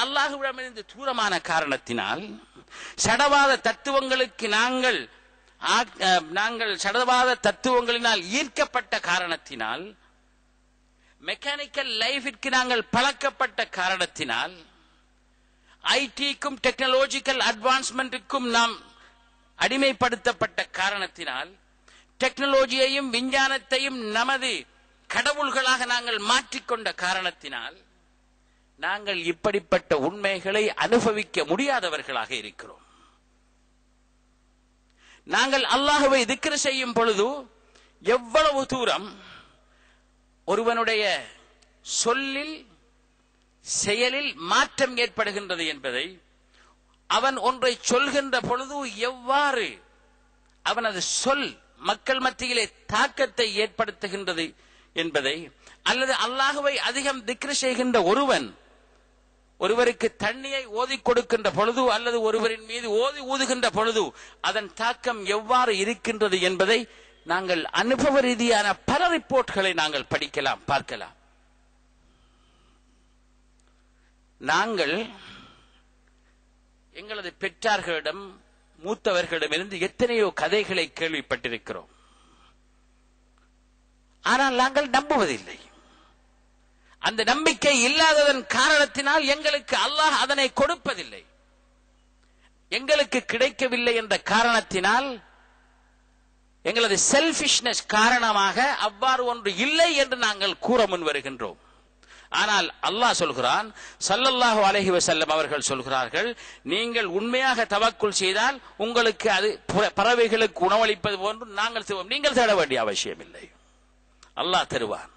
அல்லாஹ்விடமிருந்து தூரமான காரணத்தினால், சடவாத தத்துவங்களுக்கு நாங்கள் சடவாத தத்துவங்களினால் ஈர்க்கப்பட்ட காரணத்தினால், மெக்கானிக்கல் லைஃபிற்கு நாங்கள் பழக்கப்பட்ட காரணத்தினால், ஐடிக்கும் டெக்னாலஜிக்கல் அட்வான்ஸ்மெண்ட்டுக்கும் நாம் அடிமைப்படுத்தப்பட்ட காரணத்தினால், டெக்னாலஜியையும் விஞ்ஞானத்தையும் நமது கடவுள்களாக நாங்கள் மாற்றிக்கொண்ட காரணத்தினால் நாங்கள் இப்படிப்பட்ட உண்மைகளை அனுபவிக்க முடியாதவர்களாக இருக்கிறோம். நாங்கள் அல்லாஹ்வை திக்ர் செய்யும் பொழுது எவ்வளவு தூரம் ஒருவனுடைய சொல்லில் செயலில் மாற்றம் ஏற்படுகின்றது என்பதை, அவன் ஒன்றை சொல்கின்ற பொழுது எவ்வாறு அவனது சொல் மக்கள் மத்தியிலே தாக்கத்தை ஏற்படுத்துகின்றது என்பதை, அல்லது அல்லாஹ்வை அதிகம் திக்ர் செய்கின்ற ஒருவருக்கு தண்ணியை ஓதி கொடுக்கின்ற பொழுது அல்லது ஒருவரின் மீது ஓதி ஊதுகின்ற பொழுது அதன் தாக்கம் எவ்வாறு இருக்கின்றது என்பதை நாங்கள் அனுபவ ரீதியான பல ரிப்போர்ட்களை நாங்கள் படிக்கலாம், பார்க்கலாம். நாங்கள் எங்களது பெற்றார்களிடம் மூத்தவர்களிடமிருந்து எத்தனையோ கதைகளை கேள்விப்பட்டிருக்கிறோம். ஆனால் நாங்கள் நம்புவதில்லை. அந்த நம்பிக்கை இல்லாததன் காரணத்தினால் எங்களுக்கு அல்லாஹ் அதனை கொடுப்பதில்லை. எங்களுக்கு கிடைக்கவில்லை என்ற காரணத்தினால், எங்களது செல்ஃபிஷ்னஸ் காரணமாக அவ்வாறு ஒன்று இல்லை என்று நாங்கள் கூற முன் வருகின்றோம். ஆனால் அல்லாஹ் சொல்கிறான், ஸல்லல்லாஹு அலைஹி வஸல்லம் அவர்கள் சொல்கிறார்கள், நீங்கள் உண்மையாக தவக்குல் செய்தால் உங்களுக்கு அது பறவைகளுக்கு உணவளிப்பது போன்று நாங்கள் செய்வோம், நீங்கள் தேட வேண்டிய அவசியம் இல்லை, அல்லாஹ் தருவான்.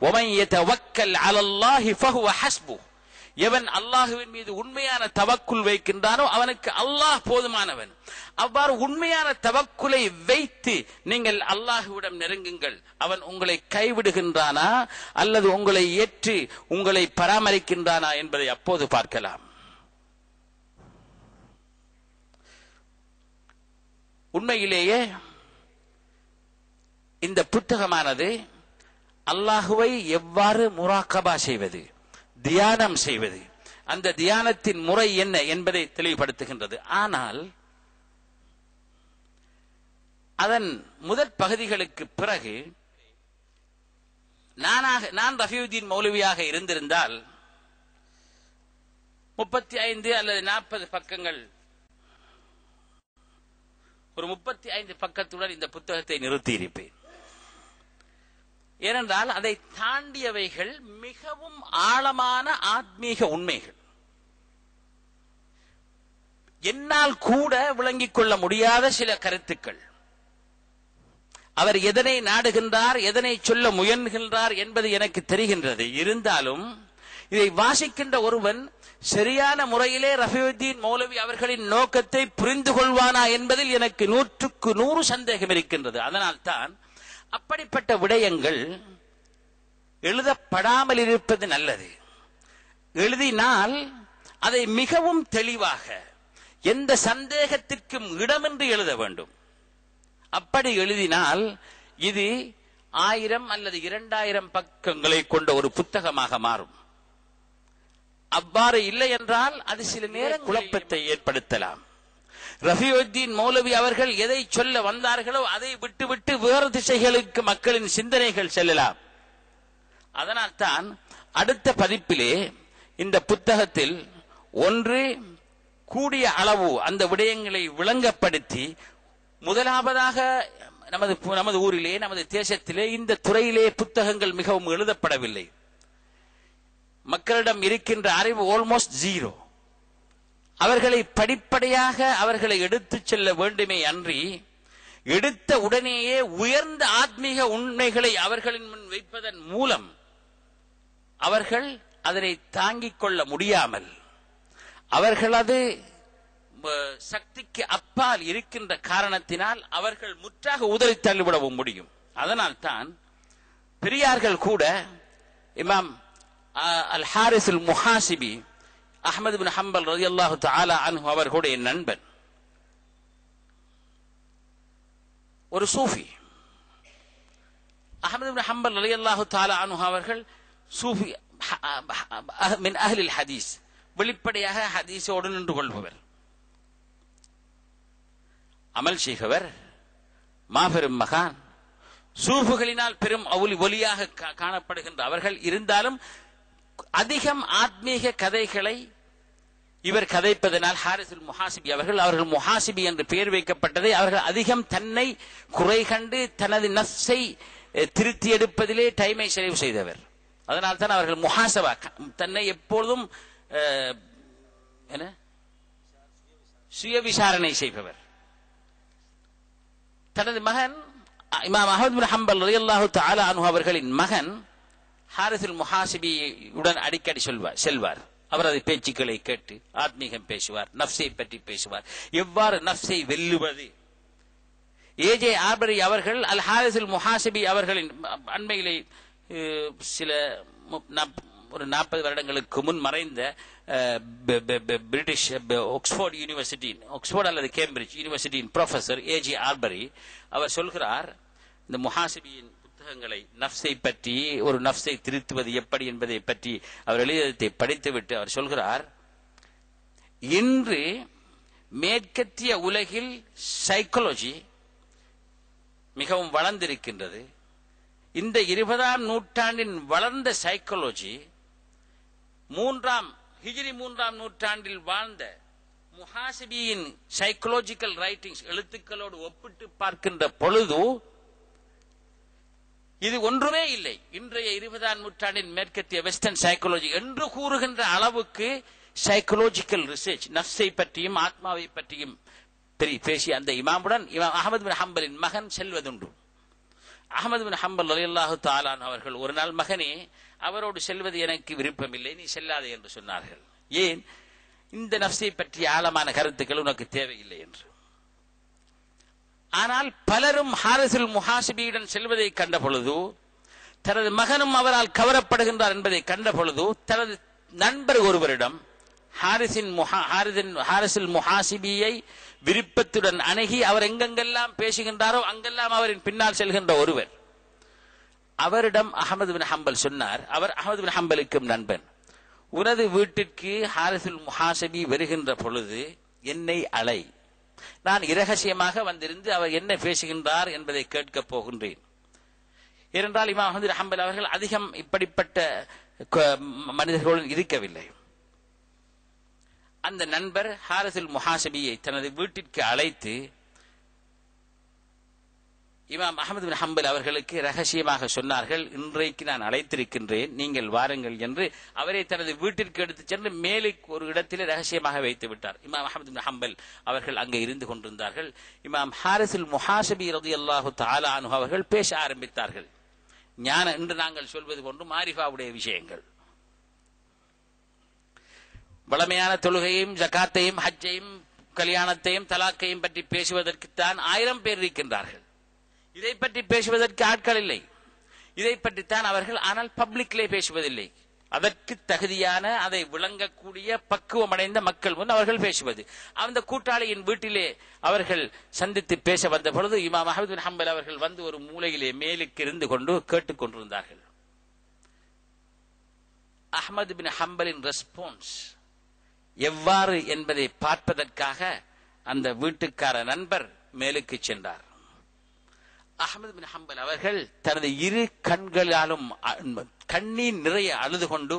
وَمَنْ يَتَوَكَّلْ عَلَى اللَّهِ فَهُوَ حَسْبُهُ. எவன் அல்லாஹ்வின் மீது உண்மையான தவக்குல் வைக்கின்றானோ அவனுக்கு அல்லாஹ் போதுமானவன். அவ்வாறு உண்மையான தவக்குலை வைத்து நீங்கள் அல்லாஹ்விடம் நெருங்குங்கள். அவன் உங்களை கைவிடுகின்றானா அல்லது உங்களை ஏற்று உங்களை பராமரிக்கின்றானா என்பதை அப்போது பார்க்கலாம். உண்மையிலேயே இந்த புத்தகமானது அல்லாஹுவை எவ்வாறு முராகபா செய்வது, தியானம் செய்வது, அந்த தியானத்தின் முறை என்ன என்பதை தெளிவுபடுத்துகின்றது. ஆனால் அதன் முதற் பகுதிகளுக்கு பிறகு நான் ரஃபியுத்தீன் மௌலவியாக இருந்திருந்தால் 35 அல்லது 40 பக்கங்கள், ஒரு 35 பக்கத்துடன் இந்த புத்தகத்தை நிறுத்தியிருப்பேன். ஏனென்றால் அதை தாண்டியவைகள் மிகவும் ஆழமான ஆத்மீக உண்மைகள், என்னால் கூட விளங்கிக் கொள்ள முடியாத சில கருத்துக்கள். அவர் எதனை நாடுகின்றார், எதனை சொல்ல முயன்கின்றார் என்பது எனக்கு தெரிகின்றது. இருந்தாலும் இதை வாசிக்கின்ற ஒருவன் சரியான முறையிலே ரஃபியுத்தீன் மௌலவி அவர்களின் நோக்கத்தை புரிந்து கொள்வானா என்பதில் எனக்கு 100க்கு 100 சந்தேகம் இருக்கின்றது. அதனால் தான் அப்படிப்பட்ட விடயங்கள் எழுதப்படாமல் இருப்பது நல்லது. எழுதினால் அதை மிகவும் தெளிவாக, எந்த சந்தேகத்திற்கும் இடமின்றி எழுத வேண்டும். அப்படி எழுதினால் இது 1000 அல்லது 2000 பக்கங்களை கொண்ட ஒரு புத்தகமாக மாறும். அவ்வாறு இல்லை என்றால் அது சில நேரம் குழப்பத்தை ஏற்படுத்தலாம். ரஃபியுத்தீன் மௌலவி அவர்கள் எதை சொல்ல வந்தார்களோ அதை விட்டுவிட்டு வேறு திசைகளுக்கு மக்களின் சிந்தனைகள் செல்லலாம். அதனால் தான் அடுத்த பதிப்பிலே இந்த புத்தகத்தில் ஒன்று கூடிய அளவு அந்த விடயங்களை விளங்கப்படுத்தி, முதலாவதாக நமது ஊரிலே, நமது தேசத்திலே இந்த துறையிலே புத்தகங்கள் மிகவும் எழுதப்படவில்லை. மக்களிடம் இருக்கின்ற அறிவு ஆல்மோஸ்ட் 0. அவர்களை படிப்படியாக அவர்களை எடுத்துச் செல்ல வேண்டுமே அன்றி, எடுத்த உடனேயே உயர்ந்த ஆத்மீக உண்மைகளை அவர்களின் முன் வைப்பதன் மூலம் அவர்கள் அதனை தாங்கிக் கொள்ள முடியாமல், அவர்களது சக்திக்கு அப்பால் இருக்கின்ற காரணத்தினால் அவர்கள் முற்றாக உதறி தள்ளிவிடவும் முடியும். அதனால் தான் பெரியார்கள் கூட இமாம் அல் ஹாரிஸ் அல் முஹாசிபி அஹ்மது பின் ஹம்பல் ரலியல்லாஹு தஆலா அன்ஹு அவர்களுடைய நண்பன், ஒரு சூஃபி. அஹ்மது பின் ஹம்பல் ரலியல்லாஹு தஆலா அன்ஹு அவர்கள் சூஃபி மின் அஹ்லில் ஹதீஸ், வெளிப்படையாக ஹதீஸோடு நின்று கொள்பவர், அமல் செய்பவர், மாபெரும் மகான், சூஃபுகளினால் பெரும் ஒலியாக காணப்படுகின்ற அவர்கள் இருந்தாலும் அதிகம் ஆத்மீக கதைகளை இவர் கதைப்பதனால் ஹாரிசுல் முஹாசிபி அவர்கள் முஹாசிபி என்று பெயர் வைக்கப்பட்டதை அவர்கள் அதிகம் தன்னை குறை கண்டு தனது நஃப்ஸை திருத்தி எடுப்பதிலே டைமை செலவு செய்தவர். அதனால் தான் அவர்கள் முஹாசபா, தன்னை எப்பொழுதும் சுய விசாரணை செய்பவர். தனது மகன் இமாம் அஹ்மத் பின் ஹம்பல் ரலியல்லாஹு தஆலா அன்ஹு அவர்களின் மகன் ஹாரிசுல் முஹாசிபி உடன் அடிக்கடி செல்வார். அவர் அதை பேச்சுக்களை கேட்டு ஆத்மீகம் பேசுவார், நஃப்ஸை பற்றி பேசுவார், எவ்வாறு நஃப்ஸை வெல்லுவது. ஏஜே ஆர்பரி அவர்கள் அல் ஹாரிசுல் முஹாசிபி அவர்களின் அண்மையிலே ஒரு 40 வருடங்களுக்கு முன் மறைந்த பிரிட்டிஷ் ஆக்ஸ்போர்ட் அல்லது கேம்பிரிட்ஜ் யூனிவர்சிட்டியின் ப்ரொஃபசர் ஏஜே ஆர்பரி அவர் சொல்கிறார், இந்த முஹாசிபியின் புத்தகங்களை நஃப்ஸை பற்றி, ஒரு நஃப்ஸை திருத்துவது எப்படி என்பதை பற்றி அவர் எழுதியதை படித்துவிட்டு அவர் சொல்கிறார், இன்று மேற்கத்திய உலகில் சைக்காலஜி மிகவும் வளர்ந்திருக்கின்றது. இந்த 20ஆம் நூற்றாண்டின் வளர்ந்த சைக்காலஜி ஹிஜ்ரி 3ஆம் நூற்றாண்டில் வாழ்ந்த முஹாசிபியின் சைக்காலஜிக்கல் ரைட்டிங்ஸ் எழுத்துக்களோடு ஒப்பிட்டு பார்க்கின்ற பொழுது இது ஒன்றுமே இல்லை. இன்றைய 20ஆம் நூற்றாண்டின் மேற்கத்திய வெஸ்டர்ன் சைக்காலஜி என்று கூறுகின்ற அளவுக்கு சைக்காலஜிக்கல் ரிசர்ச், நஃப்ஸை பற்றியும் ஆத்மாவை பற்றியும் பேசிய அந்த இமாமுடன் இமாம் அஹ்மத் பின் ஹம்பலின் மகன் செல்வதுண்டு. அஹ்மத் பின் ஹம்பல் ரலியல்லாஹு தஆலா அவர்கள் ஒரு நாள், மகனே, அவரோடு செல்வது எனக்கு விருப்பமில்லை, நீ செல்லாதே என்று சொன்னார்கள். ஏன்? இந்த நஃப்ஸை பற்றிய ஆழமான கருத்துக்கள் உனக்கு தேவையில்லை என்று. ஆனால் பலரும் ஹாரிசுல் முஹாசிபியுடன் செல்வதை கண்ட பொழுது, தனது மகனும் அவரால் கவரப்படுகின்றார் என்பதை கண்ட பொழுது, தனது நண்பர் ஒருவரிடம் ஹாரிசுல் முஹாசிபியை விருப்பத்துடன் அணுகி அவர் எங்கெங்கெல்லாம் பேசுகின்றாரோ அங்கெல்லாம் அவரின் பின்னால் செல்கின்ற ஒருவர், அவரிடம் அஹ்மத் பின் ஹம்பல் சொன்னார், அவர் அஹ்மத் பின் ஹம்பலுக்கும் நண்பன், உனது வீட்டிற்கு ஹாரிசுல் முஹாசிபி வருகின்ற பொழுது என்னை அழை, நான் இரகசியமாக வந்திருந்து அவர் என்ன பேசுகின்றார் என்பதை கேட்கப் போகின்றேன். ஏனென்றால் இமாம் அஹ்மத் பின் ஹம்பல் அவர்கள் அதிகம் இப்படிப்பட்ட மனிதர்களுடன் இருக்கவில்லை. அந்த நண்பர் ஹாரிசுல் முஹாசிபியை தனது வீட்டிற்கு அழைத்து இமாம் அஹ்மத் பின் ஹம்பல் அவர்களுக்கு ரகசியமாக சொன்னார்கள், இன்றைக்கு நான் அழைத்திருக்கின்றேன், நீங்கள் வாருங்கள் என்று அவரை தனது வீட்டிற்கு எடுத்துச் சென்று மேலே ஒரு இடத்திலே ரகசியமாக வைத்து விட்டார். இமாம் அஹ்மத் பின் ஹம்பல் அவர்கள் அங்கே இருந்து கொண்டிருந்தார்கள். இமாம் ஹாரிசுல் முஹாசிபி ரலியல்லாஹு தஆலா அன்ஹு அவர்கள் பேச ஆரம்பித்தார்கள். ஞான என்று நாங்கள் சொல்வது போன்று மாரிஃபாவுடைய விஷயங்கள், வளமையான தொழுகையும் ஜகாத்தையும் ஹஜ்ஜையும் கல்யாணத்தையும் தலாக்கையும் பற்றி பேசுவதற்குத்தான் 1000 பேர் இருக்கின்றார்கள். இதை பற்றி பேசுவதற்கு ஆட்கள் இல்லை. இதை பற்றித்தான் அவர்கள், ஆனால் பப்ளிக்லே பேசுவதில்லை. அதற்கு தகுதியான, அதை விளங்கக்கூடிய பக்குவமடைந்த மக்கள் முன் அவர்கள் பேசுவது. அந்த கூட்டாளியின் வீட்டிலே அவர்கள் சந்தித்து பேச வந்த பொழுது இமாம் அஹ்மத் பின் ஹம்பல் அவர்கள் வந்து ஒரு மூலையிலே மேலுக்கு இருந்து கொண்டு கேட்டுக் கொண்டிருந்தார்கள். அஹ்மத் பின் ஹம்பலின் ரெஸ்பான்ஸ் எவ்வாறு என்பதை பார்ப்பதற்காக அந்த வீட்டுக்கார நண்பர் மேலுக்கு சென்றார். அஹ்மத் பின் ஹம்பல் அவர்கள் தனது இரு கண்களாலும் கண்ணீர் நிறைய அழுது கொண்டு,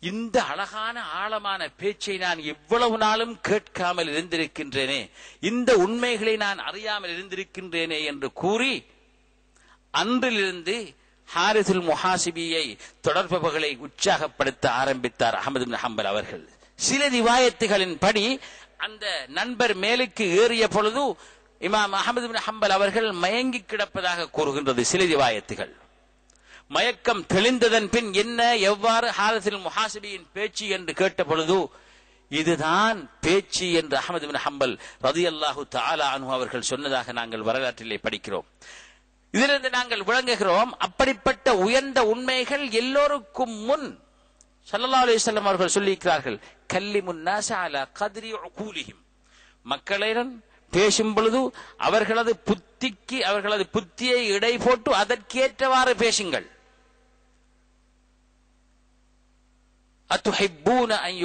இந்த அழகான ஆழமான பேச்சை நான் இவ்வளவு நாளும் கேட்காமல் இருந்திருக்கின்றேனே, இந்த உண்மைகளை நான் அறியாமல் இருந்திருக்கின்றேனே என்று கூறி அன்றிலிருந்து ஹாரிசுல் முஹாசிபியை தொடர்புகளை உற்சாகப்படுத்த ஆரம்பித்தார் அஹ்மத் பின் ஹம்பல் அவர்கள். சில ரிவாயத்துகளின் படி அந்த நண்பர் மேலுக்கு ஏறிய பொழுது இமாம் அஹ்மத் பின் ஹம்பல் அவர்கள் மயங்கி கிடப்பதாக கூறுகின்றது சில ரிவாயத்துகள். மயக்கம் தெளிந்ததன் பின் என்ன, எவ்வாறு ஹாரிசுல் முஹாசிபியின் பேச்சு என்று கேட்ட பொழுது, இதுதான் பேச்சு என்று அஹ்மத் பின் ஹம்பல் ரலியல்லாஹு தஆலா அன்ஹு அவர்கள் சொன்னதாக நாங்கள் வரலாற்றிலே படிக்கிறோம். இதிலிருந்து நாங்கள் விளங்குகிறோம், அப்படிப்பட்ட உயர்ந்த உண்மைகள் எல்லோருக்கும் முன் ஸல்லல்லாஹு அலைஹி வஸல்லம் அவர்கள் சொல்லியிருக்கிறார்கள், கல்லிமுன் நாஸ அலா கத்ரி உகூலிஹிம், மக்களுடன் பேசும் பொழுது அவர்களது புத்தியை இடை போட்டு அதற்கேற்றவாறு பேசுங்கள். அத்துஹிப்பூன அன்